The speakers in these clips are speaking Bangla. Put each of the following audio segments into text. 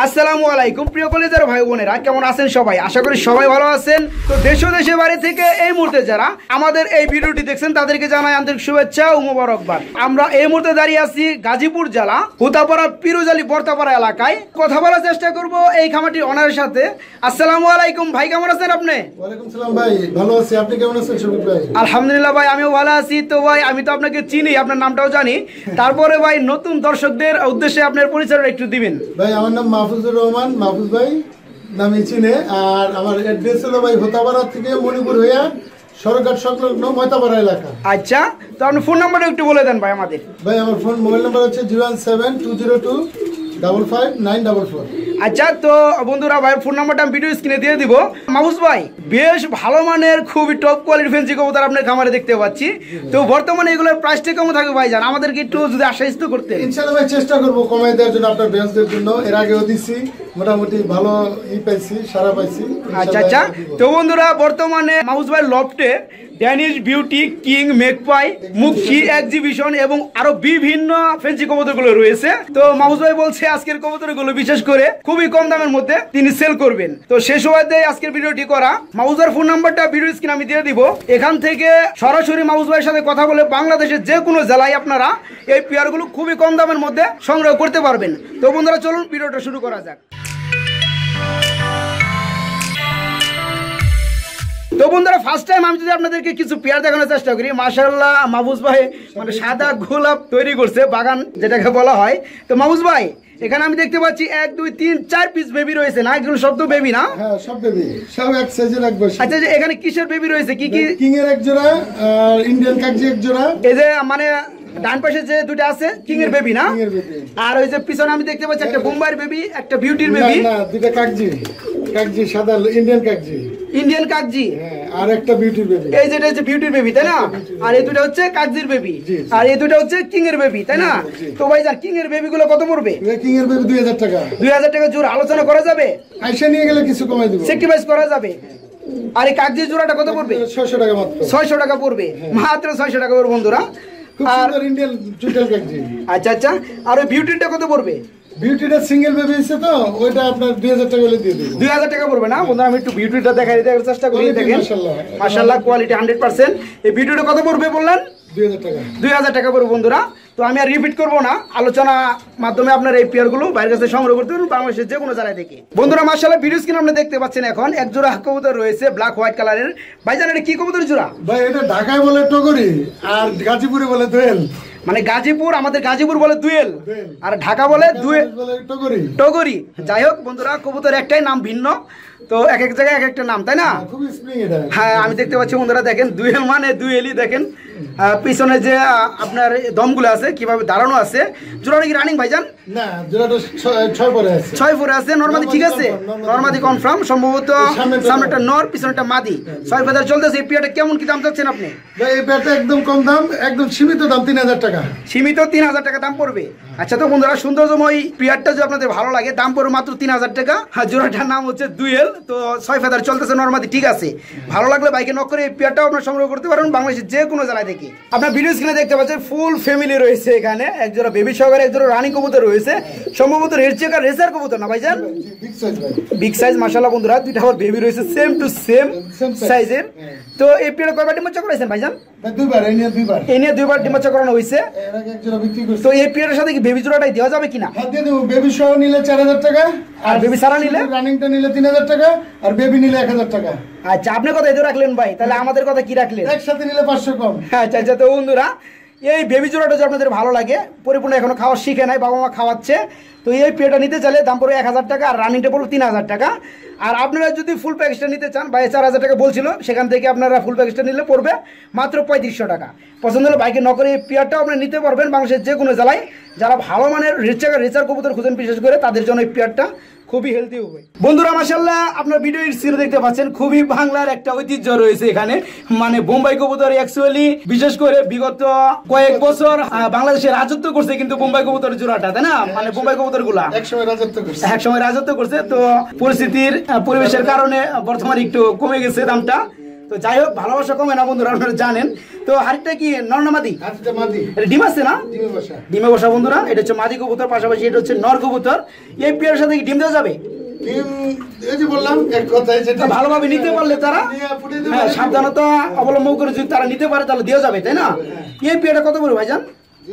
আসসালামু আলাইকুম প্রিয় কলেজের ভাই বোনেরা, কেমন আছেন সবাই? আশা করি সবাই ভালো আছেন। তো দেশ ও দেশের বাইরে থেকে এই মুহূর্তে যারা আমাদের এই ভিডিওটি দেখছেন তাদেরকে জানাই আন্তরিক শুভেচ্ছা ও মোবারকবাদ। আমরা এই মুহূর্তে দাঁড়িয়ে আছি গাজীপুর জেলা হুতাপাড়া পিরোজালি বর্তাপাড়া এলাকায়। কথা বলার চেষ্টা করব এই খামারটির ওনারের সাথে। আসসালামু আলাইকুম ভাই, কেমন আছেন আপনি? ওয়ালাইকুম সালাম ভাই, ভালো আছি। আপনি কেমন আছেন শফিক ভাই? আলহামদুলিল্লাহ ভাই, আমিও ভালো আছি। তো ভাই আমি তো আপনাকে চিনি, আপনার নামটাও জানি, তারপরে ভাই নতুন দর্শকদের উদ্দেশ্যে আপনার পরিচয়টা একটু দিবেন। ভাই আমার নাম মাহফুজুর রহমান, মাহফুজ ভাই নামে চিনে। আর আমার অ্যাড্রেস হলো ভাই হোতাপাড়া থেকে মণিপুর হইয়া সরকার সংলগ্ন ময়তাপাড়া এলাকা। আচ্ছা, তো আপনি ফোন নাম্বারটা একটু বলে দেন ভাই আমাদের। ভাই আমার মোবাইল নাম্বার হচ্ছে 01720255944। আচ্ছা, তো বন্ধুরা ভাই ফোন নাম্বারটা আমি ভিডিও স্ক্রিনে দিয়ে দিব। মাহফুজ ভাই বেশ ভালো মানের খুবই টপ কোয়ালিটির ফেন্সি কবুতর আপনার খামারে দেখতে পাচ্ছি। তো বর্তমানে এগুলোর প্রাইসটা কেমন থাকবে ভাই জান? আমাদেরকে একটু যদি আশ্বাসিত করতে। ইনশাআল্লাহ ভাই চেষ্টা করবো কমাই দেওয়ার জন্য আপনার ভিউয়ারদের জন্য। এর আগেও দিছি, মোটামুটি ভালো পাইছি, সারা পাইছি। আচ্ছা আচ্ছা, তো বন্ধুরা বর্তমানে মাহফুজ ভাই লফটে ড্যানিশ বিউটি, কিং, মেকপাই, মুখী এক্সিবিশন এবং আরো বিভিন্ন ফেন্সি কবুতরগুলো রয়েছে। তো মাহফুজ ভাই বলছে আজকের কবুতরগুলো বিশেষ করে খুবই কম দামের মধ্যে তিনি সেল করবেন। তো সেই সুবাদে আজকের ভিডিওটি করা। মাহফুজ ভাইয়ের ফোন নাম্বারটা ভিডিও স্ক্রিনে আমি দিয়ে দিব। এখান থেকে সরাসরি মাহফুজ ভাইয়ের সাথে কথা বলে বাংলাদেশের যে কোনো জেলায় আপনারা এই পেয়ারগুলো খুবই কম দামের মধ্যে সংগ্রহ করতে পারবেন। তো বন্ধুরা চলুন ভিডিওটা শুরু করা যাক। তো বন্ধুরা ফার্স্ট টাইম আমি যদি আপনাদেরকে কিছু পেয়ার দেখানোর চেষ্টা করি, মাশাআল্লাহ মাহফুজ ভাই মানে সাদা গোলাপ তৈরি করছে, বাগান যেটাকে বলা হয়। তো মাহফুজ ভাই এখানে আমি দেখতে পাচ্ছি 1 2 3 4 পিস বেবি রয়েছে না? এগুলো সব তো বেবি না? হ্যাঁ সব বেবি, সব এক সাইজের এক বয়স। আচ্ছা, এখানে কিসের বেবি রয়েছে? কি কি? কিং এর এক জোড়া আর ইন্ডিয়ান কাকজি এক জোড়া। এই যে মানে ডান পাশে যে দুটো আছে কিং এর বেবি না? কিং এর বেবি। আর ওই যে পিছনে আমি দেখতে পাচ্ছি একটা বোম্বাইয়ের বেবি, একটা বিউটির বেবি। না দুটো কাকজি, কাকজি সাদা ইন্ডিয়ান কাকজি। ইন্ডিয়ান কাকজি। হ্যাঁ, আর একটা বিউটির বেবি। এই যেটা হচ্ছে বিউটির বেবি তাই না? আর এই দুটো হচ্ছে কাকজির বেবি, আর এই দুটো হচ্ছে কিং এর বেবি তাই না? তো ভাই জান কিং এর বেবি গুলো কত পড়বে? কিং এর বেবি 2000 টাকা। 2000 টাকা জোড়া, আলোচনা করা যাবে? আইসা নিয়ে গেলে কিছু কমাই দেব, সেক্রিফাইস করা যাবে। আর এই কাকজির জোড়াটা কত পড়বে? 600 টাকা মাত্র। 600 টাকা পড়বে, মাত্র 600 টাকা পড়বে বন্ধুরা। খুব সুন্দর ইন্ডিয়ান চুটেল কাকজি। আচ্ছা আচ্ছা, আর ওই বিউটিটা কত পড়বে? বিউটিটা সিঙ্গেল বেবি আছে তো ওইটা আপনার 2000 টাকা হলে দিয়ে দেব। 2000 টাকা পড়বে না বন্ধুরা? আমি একটু বিউটিটা দেখাই দেওয়ার চেষ্টা করি। দেখেন মাশাআল্লাহ কোয়ালিটি 100%। এই বিউটিটা কত পড়বে বললেন? 2000 টাকা। 2000 টাকা পড়বে বন্ধুরা। তো আমি আর রিপিট করবো না, আলোচনা মাধ্যমে আপনার এই পেয়ারগুলো বাইরের কাছে সংগ্রহ করতে পারবেন বাংলাদেশের যে কোনো জায়গায় থেকে। বন্ধুরা মাশাআল্লাহ ভিডিও স্ক্রিনে আপনি দেখতে পাচ্ছেন এখন এক জোড়া কবুতর রয়েছে ব্ল্যাক হোয়াইট কালারের। ভাইজান এটা কি কবুতর জোড়া? ভাই এটা ঢাকায় বলে টগরি আর গাজীপুরে বলে দোয়েল। মানে গাজীপুর, আমাদের গাজীপুর বলে দুয়েল আর ঢাকা বলে টগরি। যাই হোক বন্ধুরা, কবুতর একটাই, নাম ভিন্ন। তো এক এক জায়গায় এক একটা নাম তাই না? হ্যাঁ আমি দেখতে পাচ্ছি বন্ধুরা, দেখেন দুয়েল মানে দুয়েলই। দেখেন পিছনে যে আপনার দমগুলো আছে কিভাবে দাঁড়ানো আছে। জোড়াটা কি রানিং ভাইজান? না, জোড়াটা 6 পরে আছে। 6 পরে আছে। নরমাদি ঠিক আছে? নরমাদি কনফার্ম, সম্ভবত সামনেটা নর পিছনেটা মাদি। 6 ফেদার চলতেছে। এই পেয়ারটা কেমন কি দাম চাচ্ছেন আপনি? ভাই এই পেয়ারটা একদম কম দাম, একদম সীমিত দাম 3000 টাকা। সীমিত 3000 টাকা দাম পড়বে। আচ্ছা, তো বন্ধুরা সৌন্দর্যময় পেয়ারটা যদি আপনাদের ভালো লাগে দাম পড়বে মাত্র 3000 টাকা। আর জোড়াটার নাম হচ্ছে দুয়েল। তো 6 ফেদার চলতেছে, নরমাদি ঠিক আছে। ভালো লাগলে বাইকে নক করে এই পেয়ারটাও আপনারা সংগ্রহ করতে পারেন বাংলাদেশের যে কোনো জেলায় থেকে। আপনার ভিডিও স্ক্রিনে দেখতে পাচ্ছেন ফুল ফ্যামিলি রয়েছে এখানে। এক জোড়া বেবি সহকারে এক জোড়া রানিং কবুতর রয়েছে, সম্ভবত রেড চেক আর রেসার কবুতর না ভাইজান? বিগ সাইজ মাশাআল্লাহ বন্ধুরা, দুইটা আবার বেবি রয়েছে সেম টু সেম সাইজের। তো এই পেয়ারটা কয়বার ডিমবাচ্চা করাইছেন ভাইজান? দুইবার। এই নিয়ে দুইবার ডিমবাচ্চা করানো হয়েছে। তো এই পেয়ারের সাথে কি বেবি জোড়াটাই দেওয়া যাবে কিনা? দিয়ে দেবো। বেবি সহ নিলে 4000 টাকা, আর বেবি সারা নিলে, রানিংটা নিলে 3000 টাকা, আর বেবি নিলে 1000 টাকা। আচ্ছা, আপনি কথা এতো রাখলেন ভাই, তাহলে আমাদের কথা কি রাখলেন? একসাথে নিলে 500 কম। আচ্ছা আচ্ছা, তো বন্ধুরা এই বেবি জোড়াটা যদি আপনাদের ভালো লাগে, পরিপূর্ণ এখনো খাওয়া শিখে নাই, বাবা মা খাওয়াচ্ছে, তো এই পেয়ারটা নিতে চাইলে দাম পড়বে 1000 টাকা, আর রানিংটা পড়বে 3000 টাকা। আর আপনারা যদি ফুল প্যাকেজটা নিতে চান, ভাই 4000 টাকা বলছিল, সেখান থেকে আপনারা ফুল প্যাকেজটা নিলে পড়বে মাত্র 3500 টাকা। পছন্দ হলে বাইকে নকরে এই পেয়ারটাও আপনারা নিতে পারবেন বাংলাদেশের যে কোনো জেলায়। যারা ভালো মানের রেচার কবুতর খুঁজেন বিশেষ করে, তাদের জন্য এই পেয়ারটা খুবই হেলদি হবে। বন্ধুরা মাশাআল্লাহ আপনার ভিডিও স্ক্রিনে দেখতে পাচ্ছেন খুবই বাংলার একটা ঐতিহ্য রয়েছে এখানে। মানে বোম্বাই কবুতর অ্যাকচুয়ালি বিশেষ করে বিগত কয়েক বছর বাংলাদেশে রাজত্ব করছে কিন্তু বোম্বাই কবুতর জোড়াটা তাই না? মানে বোম্বাই কবুতর গুলা একসময় রাজত্ব করছে। তো পরিস্থিতির পরিবেশের কারণে বর্তমানে একটু কমে গেছে দামটা। তো যাই হোক ভালোবাসা কমে না বন্ধুরা, আপনারা জানেন। তো হাড়িটা কি নর না মাদি? হাড়িটা মাদি। এটা ডিম আছে না? ডিমে বসা। ডিমে বসা বন্ধুরা, এটা হচ্ছে মাদি কবুতর, পাশাপাশি এটা হচ্ছে নর কবুতর। এই পেয়ারের সাথে কি ডিম দেওয়া যাবে? ডিম এই যে বললাম এক কথায়, যেটা ভালোভাবে নিতে পারলে তারা, হ্যাঁ সাবধানতা অবলম্বন করে যদি তারা নিতে পারে তাহলে দেওয়া যাবে, তাই না? এই পেয়ারটা কত পড়বে ভাইজান?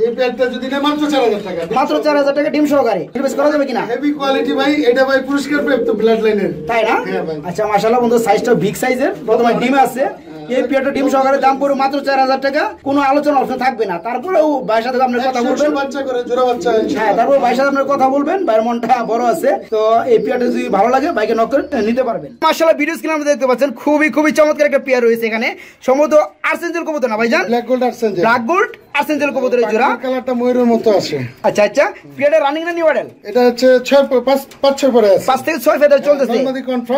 এই পেয়ারটা যদি না মাত্র 4000 টাকা। মাত্র 4000 টাকা ডিম সহকারে রিলিজ করা যাবে কিনা? হেভি কোয়ালিটি ভাই, এটা ভাই পুরস্কার প্রাপ্ত ব্লাড লাইনের, তাই না? হ্যাঁ ভাই। আচ্ছা মাশাআল্লাহ বন্ধু, সাইজটা বিগ সাইজের, বর্তমানে ডিমে আছে। এই পেয়ারটা ডিম সহকারে দাম পড়বে মাত্র 4000 টাকা, কোনো আলোচনা অপশন থাকবে না। তারপরেও ভাইয়ের সাথে আপনার কথা বলবেন, বাচ্চা করে জোড়া বাচ্চা, হ্যাঁ তারপর ভাইয়ের সাথে আপনার কথা বলবেন, ভাইয়ের মনটা বড় আছে। তো এই পেয়ারটা যদি ভালো লাগে বাইকে নক করে নিতে পারবেন। মাশাআল্লাহ ভিডিও স্ক্রিনে আমরা দেখতে পাচ্ছেন খুবই চমৎকার একটা পেয়ার রয়েছে এখানে, সম্ভবত আর্সেঞ্জেল কবুতর না ভাইজান? ব্ল্যাক গোল্ড আর্সেঞ্জেল, ব্ল্যাক গোল্ড আর্সেঞ্জেল কবুতরের জোড়া, কালারটা ময়ূরের মতো আছে। আচ্ছা পেয়ারটা রানিং না নিউ মডেল? এটা হচ্ছে 5-6 পরে আছে, 5 থেকে 6 ফেদার চলতেছে,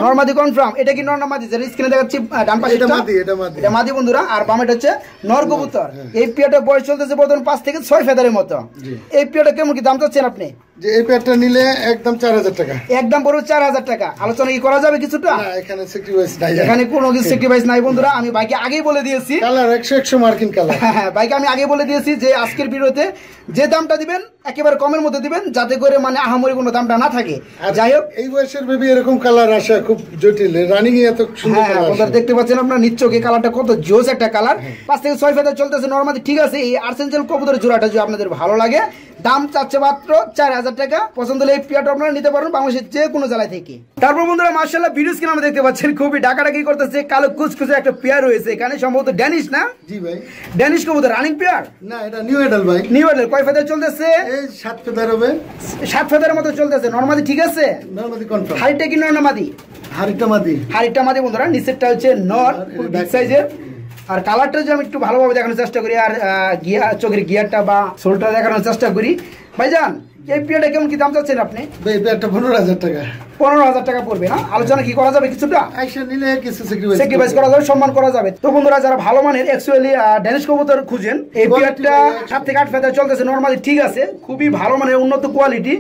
নরমাদি কনফার্ম। এটা কি নর না মাদি? যেটা স্ক্রিনে দেখাচ্ছি ডান পাশে, এটা মাদি, এটা মাদি বন্ধুরা, আর বামেটা হচ্ছে নর কবুতর। এই পেয়ারটা বয়স চলতেছে বর্তমান 5 থেকে 6 ফেদারের মতো। এই পেয়ারটা কেমন কি দাম চাচ্ছেন আপনি? যে এই পেয়ারটা নিলে একদম 4000 টাকা। একদম পুরো 4000 টাকা। আলোচনা কি করা যাবে কিছুটা? না, এখানে স্যাক্রিফাইস নাই, এখানে কোনো কিছু স্যাক্রিফাইস নাই বন্ধুরা। আমি বাইকে আগেই বলে দিয়েছি, কালার 100 মার্কিন কালার। হ্যাঁ বাইকে আমি আগে বলে দিয়েছি যে আজকের ভিডিওতে যে দামটা দিবেন একেবারে কমের মধ্যে দিবেন, যাতে করে মানে আহামরি কোনো দামটা না থাকে। যাই হোক এই বয়সের বেবি এরকম কালার আসা খুব জটিল, রানিং এ এত সুন্দর হ্যাঁ কালার বন্ধুরা দেখতে পাচ্ছেন আপনার নিচ্চকে কালারটা কত জোস একটা কালার। 5 থেকে 6 ফেদার চলতেছে নরমালি, ঠিক আছে। এই আর্সেঞ্জেল কবুতরের জোড়াটা যদি আপনাদের ভালো লাগে, দাম চাচ্ছে মাত্র 4000 টাকা। পছন্দ হলে এই পেয়ারটা আপনারা নিতে পারবেন বাংলাদেশের যে কোনো জেলায় থেকে। তারপর বন্ধুরা মাশাআল্লাহ ভিডিও স্ক্রিনে আমরা দেখতে পাচ্ছেন খুবই ডাকাডাকি করতেছে, কালো কুচকুচে একটা পেয়ার রয়েছে এখানে, সম্ভবত ড্যানিশ না? জি ভাই, ড্যানিশ কবুতর রানিং পেয়ার না, এটা নিউ এডাল ভাই। নিউ এডাল কয় ফেদার চলতেছে? এই 7 ফেদার হবে, 7 ফেদারের মতো চলতেছে নরমালি, ঠিক আছে। নরমাদি কনফার্ম। হাইটটা কি নর না মাদি? হাড়িটা মাদি। হাড়িটা মাদি বন্ধুরা, নিচেরটা হচ্ছে নর, বিগ সাইজের। আর কালারটা যদি আমি একটু ভালোভাবে দেখানোর চেষ্টা করি, আর চোখের গিয়ারটা বা সোলটা দেখানোর চেষ্টা করি। ভাইজান এই পেয়ারটা কেমন কি দাম চাচ্ছেন আপনি? এই পেয়ারটা 15000 টাকা। 15000 টাকা পড়বে না? আলোচনা কি করা যাবে কিছুটা? আইসা নিলে কিছু স্যাক্রিফাইস করা যাবে, সম্মান করা যাবে। তো বন্ধুরা যারা ভালো মানের অ্যাকচুয়ালি ড্যানিশ কবুতর খুঁজেন, এই পেয়ারটা 7 থেকে 8 ফেদার চলতেছে নরমালি, ঠিক আছে। খুবই ভালো মানের উন্নত কোয়ালিটি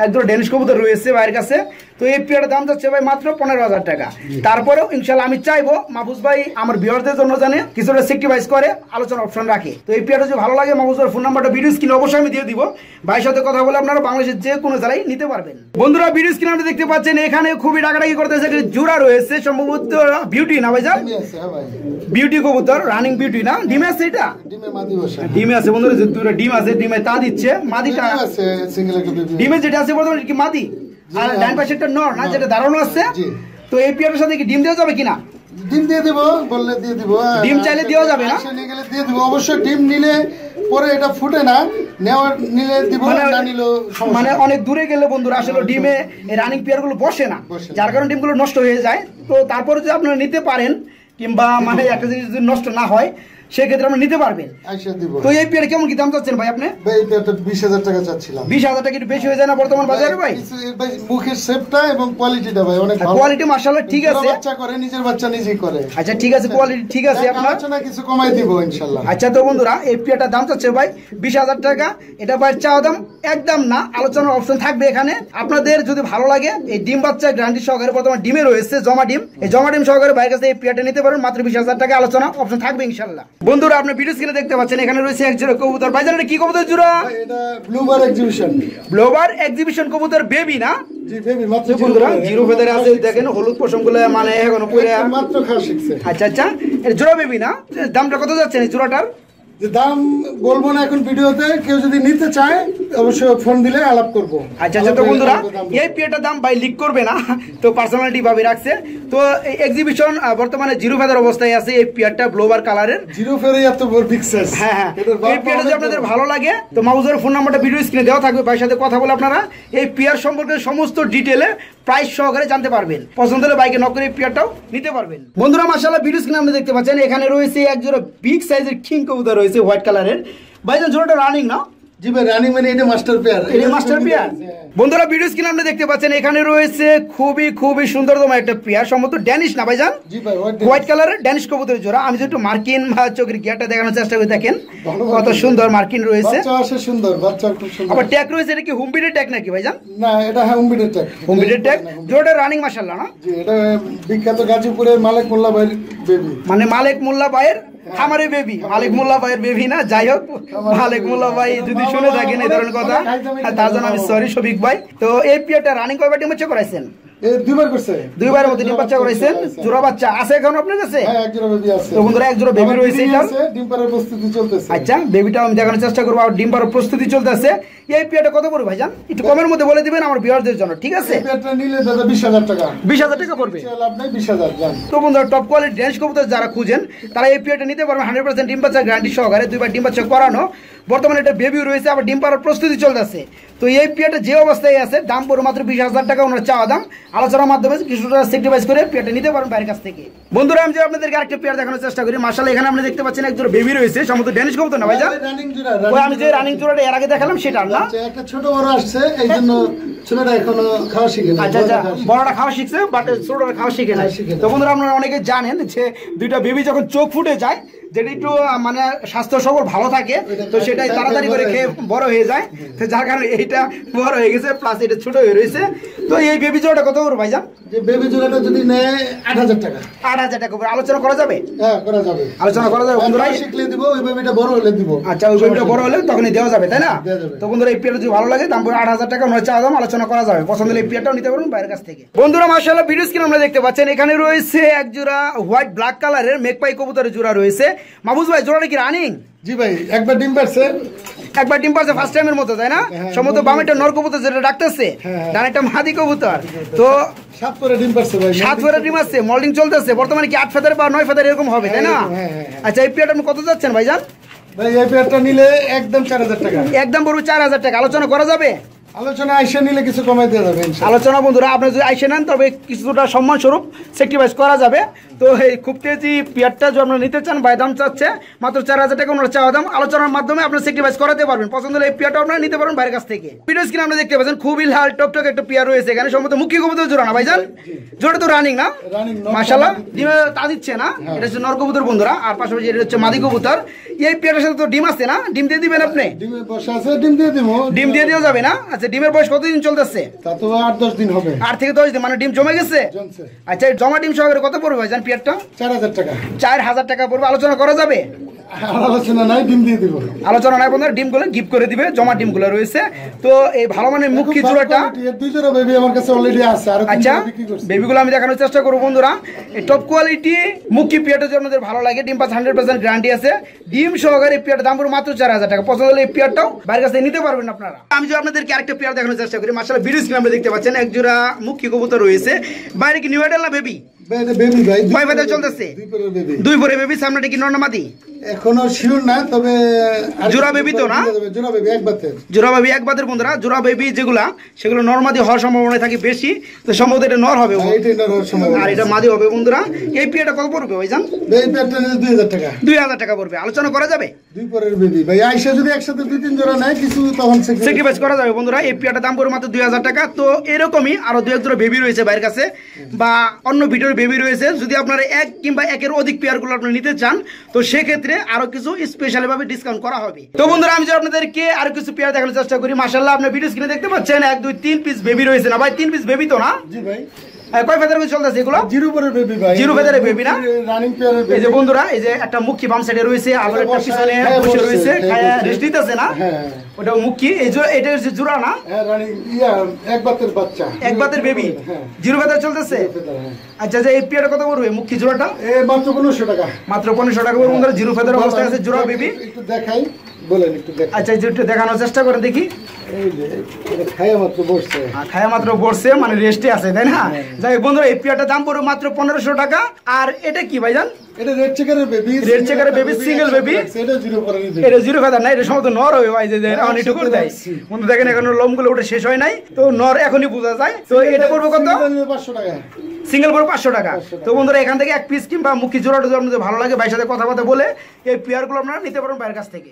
একদম ড্যানিশ কবুতর রয়েছে ভাইয়ের কাছে। তো এই পেয়ারের দাম যাচ্ছে ভাই মাত্র 15000 টাকা। তারপরেও ইনশাল্লাহ আমি চাইবো মাহফুজ ভাই আমার ভিউয়ারদের জন্য জানে কিছুটা স্যাক্রিফাইস করে আলোচনা অপশন রাখে। তো এই পেয়ারটা যদি ভালো লাগে মাহফুজ ভাইয়ের ফোন নাম্বারটা ভিডিও স্ক্রিনে অবশ্যই আমি দিয়ে দিব, ভাইয়ের সাথে কথা বলে আপনারা বাংলাদেশের যে কোনো জেলায় নিতে পারবেন। বন্ধুরা ভিডিও স্ক্রিনে আপনি দেখতে পাচ্ছেন এখানে খুবই ডাকাডাকি করতেছে, জোড়া রয়েছে সম্ভবত বিউটি না ভাইজান? বিউটি কবুতর রানিং বিউটি না? ডিমে আছে এটা? ডিমে মাদি বসা। ডিমে আছে বন্ধুরা, যে দুটো ডিম আছে, ডিমে তা দিচ্ছে। মাদিটা আছে সিঙ্গেল একটা বেবি। ডিমে যেটা আছে বর্তমানে কি মাদি? আর ডান পাশে একটা নর না, যেটা দাঁড়ানো আছে? তো এই পেয়ারের সাথে কি ডিম দেওয়া যাবে কিনা? ডিম দিয়ে দিব, বললে দিয়ে দিব। ডিম চাইলে দেওয়া যাবে না? নিয়ে গেলে দিয়ে দিব অবশ্যই। ডিম নিলে পরে এটা ফুটে না, নেওয়ার নিলে দিব, না নিলেও মানে অনেক দূরে গেলে বন্ধুরা আসলে ডিমে এই রানিং পেয়ার গুলো বসে না, যার কারণে ডিমগুলো নষ্ট হয়ে যায়। তো তারপরে যদি আপনারা নিতে পারেন, কিংবা মানে একটা জিনিস যদি নষ্ট না হয় সেক্ষেত্রে আমরা নিতে পারবেন। তো এই পেয়ার কেমন কি দাম চাচ্ছেন ভাই আপনি? ভাই এই পেয়ারটা 20000 টাকা চাচ্ছিলাম। 20000 টাকা একটু বেশি হয়ে যায় না বর্তমান বাজারে ভাই? ভাই মুখের শেপটা এবং কোয়ালিটিটা ভাই অনেক ভালো। কোয়ালিটি মাশাআল্লাহ ঠিক আছে। বাচ্চা করে, নিজের বাচ্চা নিজেই করে। আচ্ছা ঠিক আছে, কোয়ালিটি ঠিক আছে। আপনার আলোচনা কিছু কমাই দিব ইনশাআল্লাহ। আচ্ছা তো বন্ধুরা এই পেয়ারটার দাম চাচ্ছে ভাই 20000 টাকা। এটা ভাই চাওয়া দাম একদম না, আলোচনার অপশন থাকবে এখানে। আপনাদের যদি ভালো লাগে এই ডিম বাচ্চা গ্যারান্টি সহকারে বর্তমানে ডিমে রয়েছে জমা ডিম, এই জমা ডিম সহকারে ভাইয়ের কাছে এই পেয়ারটা নিতে পারেন মাত্র 20000 টাকা। আলোচনা অপশন থাকবে ইনশাআল্লাহ। বন্ধুরা আপনি ভিডিও স্ক্রিনে দেখতে পাচ্ছেন এখানে রয়েছে এক জোড়া কবুতর। ভাইজান এটা কি কবুতর জোড়া? এটা ব্লুবার এক্সিবিশন। ব্লুবার এক্সিবিশন কবুতর বেবি না? জি বেবি মাত্র বন্ধুরা জিরো ফেদারে আছে, দেখেন হলুদ পশমগুলো মানে এখনো পুরো মাত্র খাওয়া শিখছে। আচ্ছা এর জোড়া বেবি না? দামটা কত যাচ্ছে এই জোড়াটার? যে দাম বলবো না এখন ভিডিওতে, কেউ যদি নিতে চায় অবশ্যই ফোন দিলে আলাপ করব। আচ্ছা তো বন্ধুরা এই পেয়ারটার দাম ভাই লিক করবে না, তো পার্সোনালিটি ভাবে রাখছে। তো এই এক্সিবিশন বর্তমানে জিরো ফেদার অবস্থায় আছে এই পেয়ারটা ব্লোবার কালারের। জিরো ফেরে এত বড় বিগ সাইজ। হ্যাঁ এই পেয়ারটা যদি আপনাদের ভালো লাগে তো মাহফুজের ফোন নাম্বারটা ভিডিও স্ক্রিনে দেওয়া থাকবে, ভাইয়ের সাথে কথা বলে আপনারা এই পেয়ার সম্পর্কে সমস্ত ডিটেইলে প্রাইস সহকারে জানতে পারবেন। পছন্দ হলে বাইকে নক করে এই পেয়ারটাও নিতে পারবেন। বন্ধুরা মাশাআল্লাহ ভিডিও স্ক্রিনে আপনি দেখতে পাচ্ছেন এখানে রয়েছে এক জোড়া বিগ সাইজের কিং কবুতর রয়েছে হোয়াইট কালারের। ভাইজান জোড়াটা রানিং না? জি ভাই রানিং মানে এটা মাস্টার পেয়ার। এটা মাস্টার পেয়ার। বন্ধুরা ভিডিও স্ক্রিনে আপনি দেখতে পাচ্ছেন এখানে রয়েছে খুবই সুন্দরতম একটা পেয়ার, সম্ভবত ড্যানিশ না ভাইজান? জি ভাই হোয়াইট কালারের ড্যানিশ কবুতরের জোড়া। আমি যদি একটু মার্কিন বা চোখের গিয়ারটা দেখানোর চেষ্টা করি, দেখেন কত সুন্দর মার্কিন রয়েছে। বাচ্চা আসে সুন্দর, বাচ্চা খুব সুন্দর। আবার ট্যাগ রয়েছে, এটা কি হুমবিটের ট্যাগ নাকি ভাইজান? না এটা হ্যাঁ হুমবিটের ট্যাগ। হুমবিটের ট্যাগ, জোড়াটা রানিং মাশাআল্লাহ না? জি এটা বিখ্যাত গাজীপুরের মালিক মোল্লা ভাইয়ের বেবি। মানে মালিক মোল্লা ভাইয়ের খামারে বেবি, মালিক মোল্লা ভাইয়ের বেবি না, যাই হোক মালিক মোল্লা ভাই যদি শুনে থাকেন এই ধরনের কথা তার জন্য আমি সরি শফিক ভাই। তো এই পেয়ারটা রানিং কয়বার ডিম বাচ্চা করাইছেন? দুইবার করছে। দুইবারের মধ্যে ডিম বাচ্চা করাইছেন। জোড়া বাচ্চা আছে এখন আপনার কাছে? হ্যাঁ এক জোড়া বেবি আছে। তো বন্ধুরা এক জোড়া বেবি রয়েছে, এটা ডিম পাড়ার প্রস্তুতি চলতেছে। আচ্ছা বেবিটা আমি দেখানোর চেষ্টা করব, আর ডিম পাড়ার প্রস্তুতি চলতেছে। এই পেয়ারটা কত পড়বে ভাইজান? একটু কমের মধ্যে বলে দিবেন আমার ভিউয়ারদের জন্য, ঠিক আছে? এই পেয়ারটা নিলে দাদা 20,000 টাকা। 20,000 টাকা পড়বে। লাভ নাই 20,000 জান। তো বন্ধুরা টপ কোয়ালিটি ড্যানিশ কবুতর যারা খুঁজেন তারা এই পেয়ারটা নিতে পারবেন 100% ডিম বাচ্চা গ্যারান্টি সহকারে, দুইবার ডিম বাচ্চা করানো। বর্তমানে এটা বেবিও রয়েছে, আবার ডিম পাড়ার প্রস্তুতি চলতেছে। তো এই পেয়ারটা যে অবস্থায় আছে দাম পড়বে মাত্র 20,000 টাকা, ওনার চাওয়া দাম। আলোচনার মাধ্যমে কিছুটা সেক্রিফাইস করে পেয়ারটা নিতে পারেন বাইরের কাছ থেকে। বন্ধুরা আমি যে আপনাদেরকে আরেকটা পেয়ার দেখানোর চেষ্টা করি। মাশাআল্লাহ এখানে আপনি দেখতে পাচ্ছেন এক জোড়া বেবি রয়েছে, সম্ভবত ড্যানিশ কবুতর না ভাইজান? রানিং জোড়া। ওই আমি যে রানিং জোড়াটা এর আগে দেখালাম সেটা না? একটা ছোট বড় আসছে, এইজন্য ছোটটা এখনো খাওয়া শিখে না। আচ্ছা বড়টা খাওয়া শিখছে বাট ছোটটা খাওয়া শিখে না। তো বন্ধুরা আপনারা অনেকে জানেন যে দুইটা বেবি যখন চোখ ফুটে যায়, যেটা একটু মানে স্বাস্থ্য সবল ভালো থাকে, তো সেটাই তাড়াতাড়ি করে খেয়ে বড় হয়ে যায়। তো যার কারণে এইটা বড় হয়ে গেছে, প্লাস এটা ছোট হয়ে রয়েছে। তো এই বেবি জোড়াটা কত করে ভাইজান? যে বেবি জোড়াটা যদি নেয় 8,000 টাকা। 8,000 টাকা করে আলোচনা করা যাবে? হ্যাঁ করা যাবে, আলোচনা করা যাবে বন্ধুরা। শিখলে দিব, ওই বেবিটা বড় হলে দিব। আচ্ছা ওই বেবিটা বড় হলে তখনই দেওয়া যাবে, তাই না? তো বন্ধুরা এই পেয়ারটা যদি ভালো লাগে দাম পড়বে 8,000 টাকা, ওনার চাওয়া দাম আলোচনা করা যাবে। পছন্দ হলে এই পেয়ারটাও নিতে পারবেন বাইরের কাছ থেকে। বন্ধুরা মাশাআল্লাহ ভিডিও স্ক্রিনে আমরা দেখতে পাচ্ছেন এখানে রয়েছে এক জোড়া হোয়াইট ব্ল্যাক কালারের মেকপাই কবুতরের জোড়া রয়েছে। মাহফুজ ভাই জোড়াটা কি রানিং? জি ভাই একবার ডিম পারছে। একবার ডিম পারছে ফার্স্ট টাইমের মতো, তাই না? সম্ভবত বামেরটা নর কবুতর যেটা ডাকতেছে, ডানেরটা মাদি কবুতর। তো 7 করে ডিম পারছে ভাই। 7 করে ডিম আছে, মোল্ডিং চলতেছে। বর্তমানে কি 8 ফেদার বা 9 ফেদার এরকম হবে, তাই না? আচ্ছা এই পেয়ারটা আপনি কত যাচ্ছেন ভাইজান? ভাই এই পেয়ারটা নিলে একদম 4,000 টাকা। একদম বড় 4,000 টাকা। আলোচনা করা যাবে? আলোচনা আইসা নিলে কিছু কমাই দেওয়া যাবে ইনশাআল্লাহ। আলোচনা বন্ধুরা আপনি যদি আইসে নেন তবে কিছুটা সম্মান স্বরূপ স্যাক্রিফাইস করা যাবে। তো এই খুব তেজি পেয়ারটা যদি আপনারা নিতে চান ভাই দাম চাচ্ছে মাত্র 4,000 টাকা, ওনার চাওয়া দাম। আলোচনার মাধ্যমে আপনারা স্যাক্রিফাইস করাতে পারবেন। পছন্দ হলে এই পেয়ারটা আপনারা নিতে পারবেন বাইরের কাছ থেকে। ভিডিও স্ক্রিনে আপনি দেখতে পাচ্ছেন খুবই লাল টকটক একটা পেয়ার রয়েছে এখানে, সম্ভবত মুখী কবুতর জোড়া না ভাইজান? জোড়া তো রানিং না? মাশাআল্লাহ ডিমে তা দিচ্ছে না? এটা হচ্ছে নর কবুতর বন্ধুরা, আর পাশাপাশি এটা হচ্ছে মাদি কবুতর। এই পেয়ারের সাথে তো ডিম আছে না? ডিম দিয়ে দিবেন আপনি? ডিমে বসা আছে, ডিম দিয়ে দিব। ডিম দিয়ে দেওয়া যাবে না? আচ্ছা ডিমের বয়স কতদিন চলতেছে? তা তো 8-10 দিন হবে। 8 থেকে 10 দিন, মানে ডিম জমে গেছে? জমছে। আচ্ছা জমা ডিম সহকারে কত পড়বে ভাইজান পেয়ারটা? 4,000 টাকা। 4,000 টাকা পড়বে। আলোচনা করা যাবে? আলোচনা নাই, ডিম দিয়ে দিব। আলোচনা নাই বন্ধুরা, ডিমগুলো গিফট করে দিবে, জমা ডিমগুলো রয়েছে। তো এই ভালো মানের মুখী জোড়াটা, দুই জোড়া বেবি আমার কাছে অলরেডি আছে। আর আচ্ছা বেবিগুলো আমি দেখানোর চেষ্টা করবো বন্ধুরা। এই টপ কোয়ালিটি মুখী পেয়ারটা যদি আপনাদের ভালো লাগে, ডিম পাস 100% গ্যারান্টি আছে, ডিম সহকারে এই পেয়ারটার দাম পড়বে মাত্র 4,000 টাকা। পছন্দ হলে এই পেয়ারটাও বাইরের কাছে নিতে পারবেন আপনারা। আমি যদি আপনাদেরকে আরেকটা পেয়ার দেখানোর চেষ্টা করি। মাশাআল্লাহ ভিডিও স্ক্রিনে আপনারা দেখতে পাচ্ছেন এক জোড়া মুখী কবুতর রয়েছে। বাইরে কি নিউ অ্যাডাল না বেবি? বেবি ভাই। কয় ফেদার চলতেছে? দুই পরে বেবি। সামনেটা কি নর না মাদি? এখনো শিওর না, তবে জোড়া বেবি তো না? জোড়া বেবি এক বাতের। জোড়া বেবি এক বাতের বন্ধুরা। জোড়া বেবি যেগুলা সেগুলো নরমাদি হওয়ার সম্ভাবনা থাকে বেশি, তো সম্ভবত এটা নর হবে আর এটা মাদি হবে বন্ধুরা। এই পেয়ারটা কত পড়বে ভাইজান? এই পেয়ারটা নিলে 2,000 টাকা। 2,000 টাকা পড়বে। আলোচনা করা যাবে? দুই পরের বেবি ভাই আইসা যদি একসাথে 2-3 জোড়া নেয় কিছু তখন স্যাক্রিফাইস করা যাবে বন্ধুরা। এই পেয়ারটার দাম পড়বে মাত্র 2,000 টাকা। তো এরকমই আরো 2-1 জোড়া বেবি রয়েছে বাইরের কাছে বা অন্য ভিডিওর বেবি রয়েছে। যদি আপনারা এক কিংবা একের অধিক পেয়ারগুলো আপনারা নিতে চান তো সেক্ষেত্রে আরো কিছু স্পেশাল ভাবে ডিসকাউন্ট করা হবে। তো বন্ধুরা আমি যদি আপনাদেরকে আরো কিছু পেয়ার দেখানোর চেষ্টা করি। মাশাআল্লাহ আপনারা ভিডিও স্ক্রিনে দেখতে পাচ্ছেন 1 2 3 পিস বেবি রয়েছে না ভাই? 3 পিস বেবি তো না? জি ভাই। কয় ফেদার করে চলতেছে এগুলো? জিরো পরের বেবি ভাই। জিরো ফেদারের বেবি না? রানিং পেয়ারের বেবি। এই যে বন্ধুরা এই যে একটা মুখী বাম সাইডে রয়েছে, আবার একটা পিছনে বসে রয়েছে, খায়া রেস্ট নিতেছে না? হ্যাঁ ওটা মুখী। এই যে এটা হচ্ছে জোড়া না? হ্যাঁ রানিং এক বাতের বাচ্চা, এক বাতের বেবি। জিরো ফেদার চলতেছে। আচ্ছা যে এই পেয়ারটা কত পড়বে মুখী জোড়াটা? মাত্র 1500 টাকা। মাত্র 1500 টাকা পড়বে বন্ধুরা। জিরো ফেদার অবস্থায় আছে জোড়া বেবি। একটু দেখাই বলেন, একটু দেখাই। আচ্ছা একটু দেখানোর চেষ্টা করে দেখি। এই যে এটা খায়া মাত্র বসছে। খায়া মাত্র বসছে, মানে রেস্টে আছে, তাই না? যাই বন্ধুরা এই পেয়ারটার দাম পড়বে মাত্র 1500 টাকা। আর এটা কি ভাইজান? এটা রেড চেকারের বেবি। রেড চেকারের বেবি, সিঙ্গেল বেবি। এটা জিরো পরের বেবি। এটা জিরো ফেদার না, এটা সম্ভবত নর হবে ভাই। যে এখন একটু করে দেয় বন্ধু, দেখেন এখনো লোমগুলো ওটা শেষ হয় নাই, তো নর এখনই বোঝা যায়। তো এটা পড়বে কত? 500 টাকা। সিঙ্গেল পড়বে 500 টাকা। তো বন্ধুরা এখান থেকে এক পিস কিংবা মুখী জোড়াটা যদি আপনাদের ভালো লাগে ভাইয়ের সাথে কথাবার্তা বলে এই পেয়ারগুলো আপনারা নিতে পারেন বাইরের কাছ থেকে।